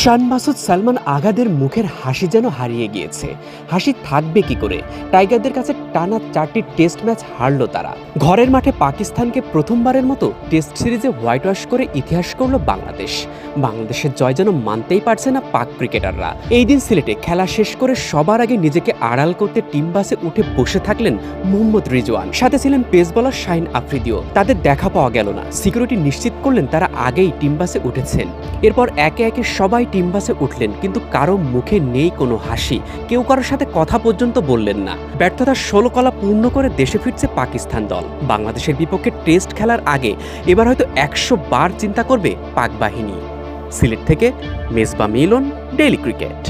শান মাসুদ সালমান আগাদের মুখের হাসি যেন হারিয়ে গিয়েছে। হাসি থাকবে কি করে? টাইগারদের কাছে টানা 4টি টেস্ট ম্যাচ হারল তারা। ঘরের মাঠে পাকিস্তানকে প্রথমবারের মতো টেস্ট সিরিজে হোয়াইট ওয়াশ করে ইতিহাস করল বাংলাদেশ। বাংলাদেশের জয় যেন মানতেই পারছে না পাক ক্রিকেটাররা। এই দিন সিলেটে খেলা শেষ করে সবার আগে নিজেকে আড়াল করতে টিম বাসে উঠে বসে থাকলেন মোহাম্মদ রিজওয়ান, সাথে ছিলেন পেস বোলার শাহিন আফ্রিদিও। তাদের দেখা পাওয়া গেল না। সিকিউরিটি নিশ্চিত করলেন তারা আগেই টিম বাসে উঠেছেন। এরপর একে একে সবাই টিম বাসে উঠলেন, কিন্তু কারো মুখে নেই কোনো হাসি। কেউ কারোর সাথে কথা পর্যন্ত বললেন না। ব্যর্থতার 16 কলা পূর্ণ করে দেশে ফিরছে পাকিস্তান দল। বাংলাদেশের বিপক্ষে টেস্ট খেলার আগে এবার হয়তো 100 বার চিন্তা করবে পাক বাহিনী। সিলেট থেকে মেজবা মিলন, ডেইলি ক্রিকেট।